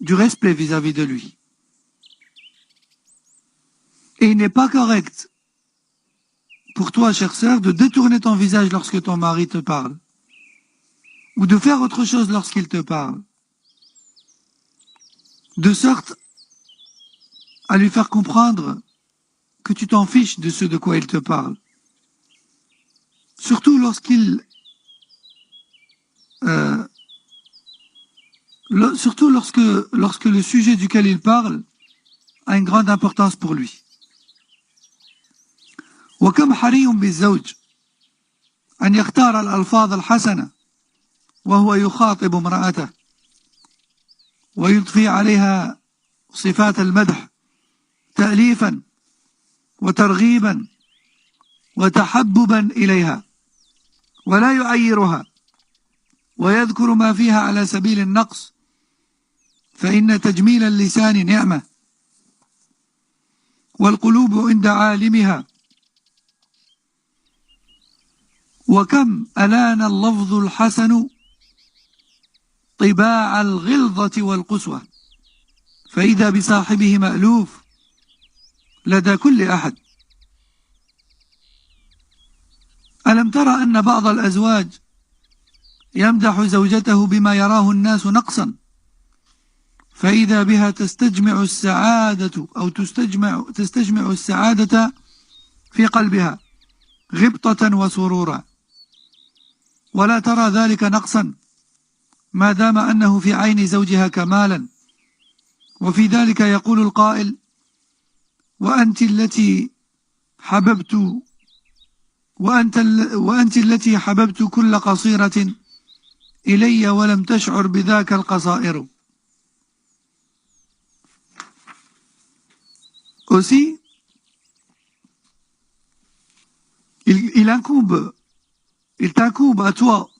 du respect vis-à-vis de lui. Et il n'est pas correct pour toi, chère sœur, de détourner ton visage lorsque ton mari te parle, ou de faire autre chose lorsqu'il te parle, de sorte à lui faire comprendre que tu t'en fiches de ce de quoi il te parle. Surtout lorsque le sujet duquel il parle a une grande importance pour lui. وكم حري بالزوج أن يختار الألفاظ الحسنة وهو يخاطب امرأته ويضفي عليها صفات المدح تأليفا وترغيبا وتحببا إليها، ولا يعيرها ويذكر ما فيها على سبيل النقص، فإن تجميل اللسان نعمة والقلوب عند عالمها. وكم ألان اللفظ الحسن طباع الغلظة والقسوة، فإذا بصاحبه مألوف لدى كل أحد. ألم ترى أن بعض الأزواج يمدح زوجته بما يراه الناس نقصا، فإذا بها تستجمع السعادة أو تستجمع السعادة في قلبها غبطة وسرورا، ولا ترى ذلك نقصا ما دام أنه في عين زوجها كمالا. وفي ذلك يقول القائل: وأنت التي حببت كل قصيرة إلي ولم تشعر بذاك القصائر. Aussi, il t'incombe à toi,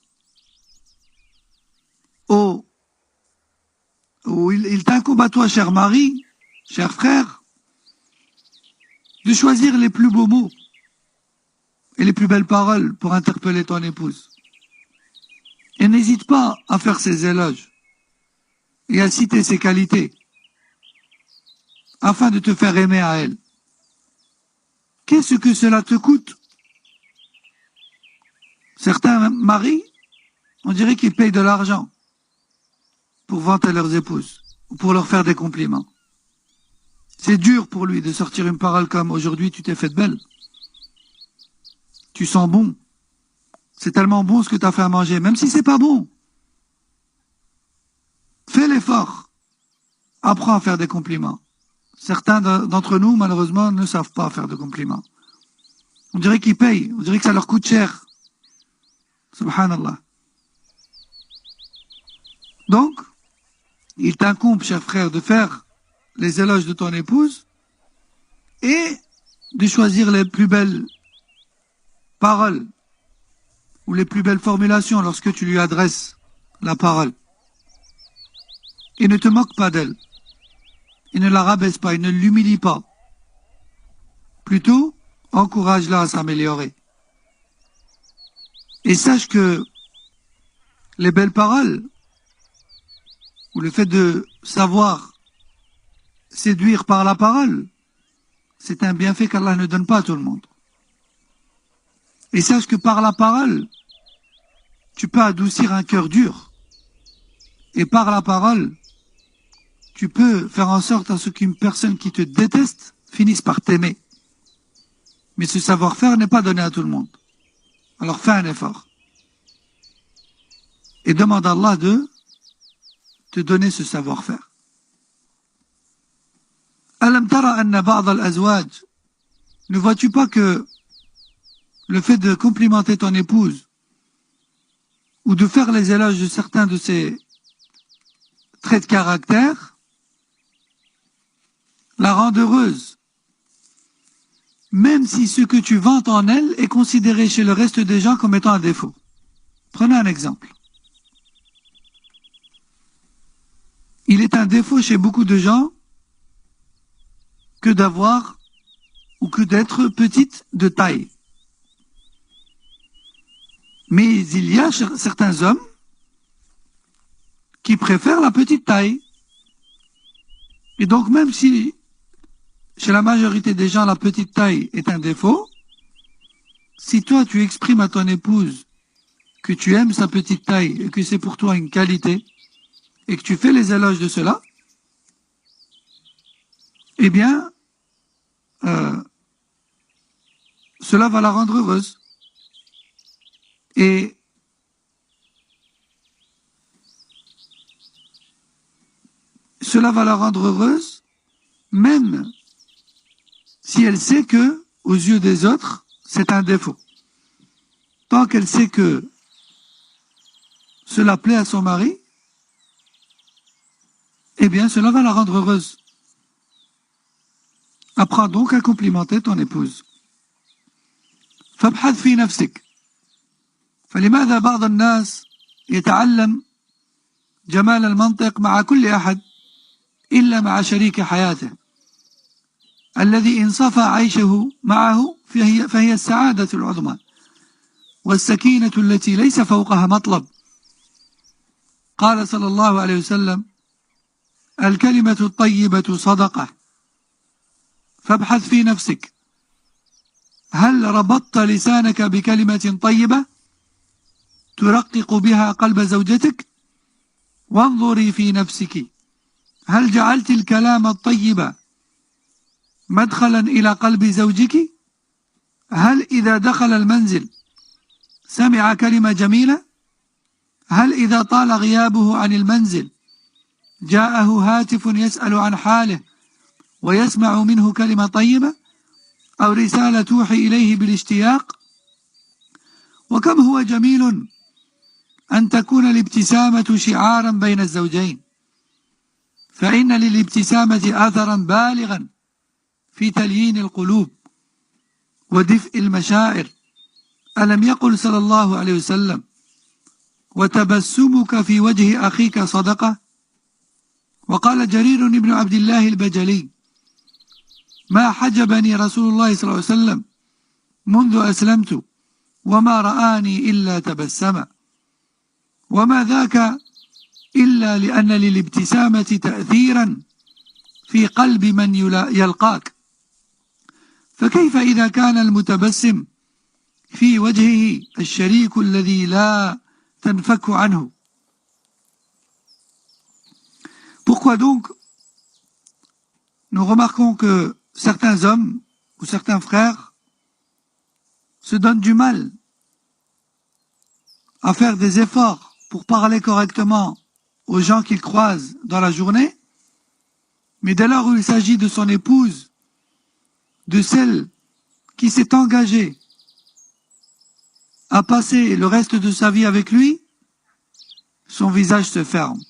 il t'incombe à toi, cher mari, cher frère, de choisir les plus beaux mots et les plus belles paroles pour interpeller ton épouse. Et n'hésite pas à faire ses éloges et à citer ses qualités afin de te faire aimer à elle. Qu'est-ce que cela te coûte? Certains maris, on dirait qu'ils payent de l'argent pour vanter leurs épouses ou pour leur faire des compliments. C'est dur pour lui de sortir une parole comme: aujourd'hui tu t'es faite belle, tu sens bon, c'est tellement bon ce que tu as fait à manger, même si c'est pas bon. Fais l'effort, apprends à faire des compliments. Certains d'entre nous, malheureusement, ne savent pas faire de compliments. On dirait qu'ils payent, on dirait que ça leur coûte cher. Subhanallah. Donc, il t'incombe, cher frère, de faire les éloges de ton épouse et de choisir les plus belles paroles ou les plus belles formulations lorsque tu lui adresses la parole. Et ne te moque pas d'elle. Et ne la rabaisse pas, et ne l'humilie pas. Plutôt, encourage-la à s'améliorer. Et sache que les belles paroles, ou le fait de savoir séduire par la parole, c'est un bienfait qu'Allah ne donne pas à tout le monde. Et sache que par la parole, tu peux adoucir un cœur dur. Et par la parole, tu peux faire en sorte à ce qu'une personne qui te déteste finisse par t'aimer. Mais ce savoir-faire n'est pas donné à tout le monde. Alors fais un effort. Et demande à Allah de te donner ce savoir-faire. Alam tara anna ba'd al-azwaj, ne vois-tu pas que le fait de complimenter ton épouse ou de faire les éloges de certains de ses traits de caractère la rend heureuse, même si ce que tu vantes en elle est considéré chez le reste des gens comme étant un défaut. Prenez un exemple. Il est un défaut chez beaucoup de gens que d'avoir ou que d'être petite de taille. Mais il y a certains hommes qui préfèrent la petite taille. Et donc même si chez la majorité des gens la petite taille est un défaut, si toi tu exprimes à ton épouse que tu aimes sa petite taille et que c'est pour toi une qualité et que tu fais les éloges de cela, eh bien cela va la rendre heureuse. Et cela va la rendre heureuse, même si elle sait que, aux yeux des autres, c'est un défaut. Tant qu'elle sait que cela plaît à son mari, eh bien cela va la rendre heureuse. Apprends donc à complimenter ton épouse. فابحث في نفسك. فلماذا بعض الناس يتعلم جمال المنطق مع كل أحد إلا مع شريك حياته الذي إن صفى عيشه معه فهي السعادة العظمى والسكينة التي ليس فوقها مطلب. قال صلى الله عليه وسلم: الكلمة الطيبة صدقة. فابحث في نفسك، هل ربطت لسانك بكلمة طيبة ترقق بها قلب زوجتك؟ وانظري في نفسك، هل جعلت الكلام الطيب مدخلا إلى قلب زوجك؟ هل إذا دخل المنزل سمع كلمة جميلة؟ هل إذا طال غيابه عن المنزل جاءه هاتف يسأل عن حاله ويسمع منه كلمة طيبة أو رسالة توحي إليه بالاشتياق؟ وكم هو جميل أن تكون الابتسامة شعارا بين الزوجين، فإن للابتسامة أثرا بالغا في تليين القلوب ودفء المشاعر. ألم يقل صلى الله عليه وسلم: وتبسمك في وجه أخيك صدقة؟ وقال جرير بن عبد الله البجلي: ما حجبني رسول الله صلى الله عليه وسلم منذ أسلمت وما رآني إلا تبسم، وما ذاك إلا لأن للابتسامة تأثيرا في قلب من يلقاك، فكيف إذا كان المتبسم في وجهه الشريك الذي لا تنفك عنه. Pourquoi donc nous remarquons que certains hommes ou certains frères se donnent du mal à faire des efforts pour parler correctement aux gens qu'ils croisent dans la journée, mais dès lors où il s'agit de son épouse, de celle qui s'est engagée à passer le reste de sa vie avec lui, son visage se ferme.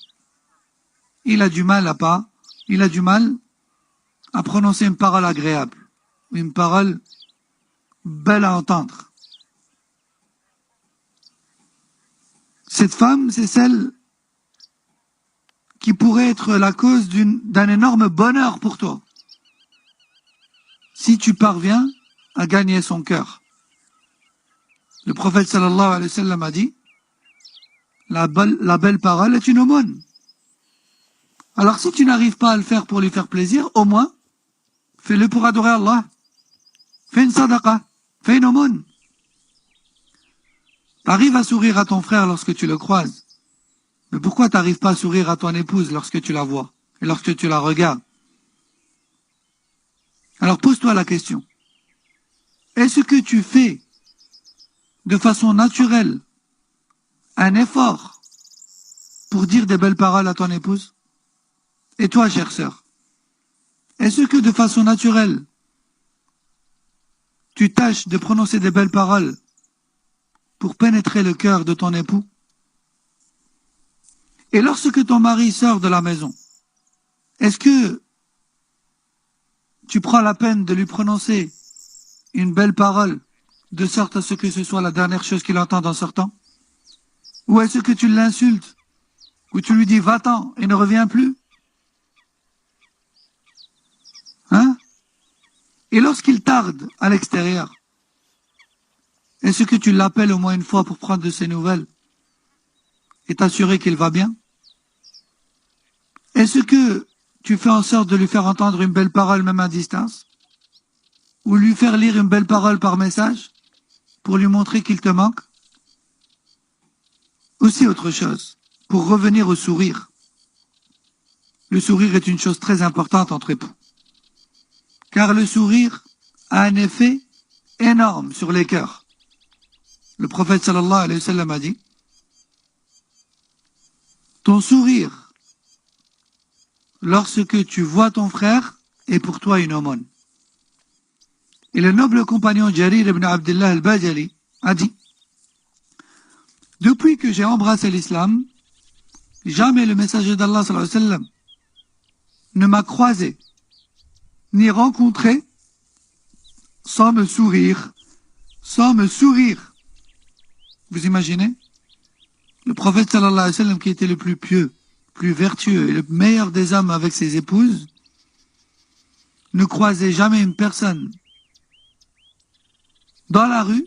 Il a du mal à prononcer une parole agréable, une parole belle à entendre. Cette femme, c'est celle qui pourrait être la cause d'un énorme bonheur pour toi, si tu parviens à gagner son cœur. Le prophète sallallahu alayhi wa sallam a dit: la belle parole est une aumône. Alors si tu n'arrives pas à le faire pour lui faire plaisir, au moins, fais-le pour adorer Allah. Fais une sadaqa, fais une aumône. T'arrives à sourire à ton frère lorsque tu le croises. Mais pourquoi t'arrives pas à sourire à ton épouse lorsque tu la vois et lorsque tu la regardes? Alors pose-toi la question. Est-ce que tu fais de façon naturelle un effort pour dire des belles paroles à ton épouse? Et toi, chère sœur, est-ce que de façon naturelle, tu tâches de prononcer des belles paroles pour pénétrer le cœur de ton époux? Et lorsque ton mari sort de la maison, est-ce que tu prends la peine de lui prononcer une belle parole de sorte à ce que ce soit la dernière chose qu'il entende en sortant? Ou est-ce que tu l'insultes, ou tu lui dis va-t'en et ne reviens plus? Hein? Et lorsqu'il tarde à l'extérieur, est-ce que tu l'appelles au moins une fois pour prendre de ses nouvelles et t'assurer qu'il va bien? Est-ce que tu fais en sorte de lui faire entendre une belle parole même à distance? Ou lui faire lire une belle parole par message pour lui montrer qu'il te manque? Aussi autre chose, pour revenir au sourire. Le sourire est une chose très importante entre époux. Car le sourire a un effet énorme sur les cœurs. Le prophète sallallahu alayhi wa sallam a dit: ton sourire, lorsque tu vois ton frère, est pour toi une aumône. Et le noble compagnon Jarir ibn Abdullah al-Bajali a dit: depuis que j'ai embrassé l'islam, jamais le messager d'Allah sallallahu alayhi wa sallam ne m'a croisé ni rencontré sans me sourire. Sans me sourire. Vous imaginez? Le prophète sallallahu alayhi wa sallam, qui était le plus pieux, plus vertueux et le meilleur des hommes avec ses épouses, ne croisait jamais une personne dans la rue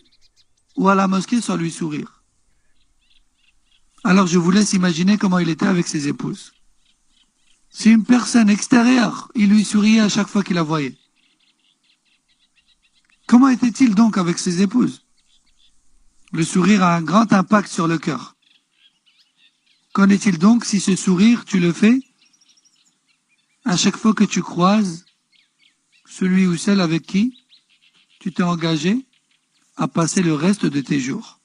ou à la mosquée sans lui sourire. Alors je vous laisse imaginer comment il était avec ses épouses. Si une personne extérieure, il lui souriait à chaque fois qu'il la voyait. Comment était-il donc avec ses épouses? Le sourire a un grand impact sur le cœur. Qu'en est-il donc si ce sourire, tu le fais à chaque fois que tu croises celui ou celle avec qui tu t'es engagé à passer le reste de tes jours?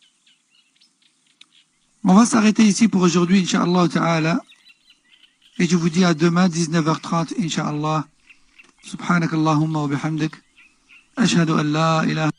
On va s'arrêter ici pour aujourd'hui, Inch'Allah Ta'ala. Et je vous dis à demain, 19h30, Inch'Allah. Subhanakallahumma wa bihamdik. Ashhadu an la ilaha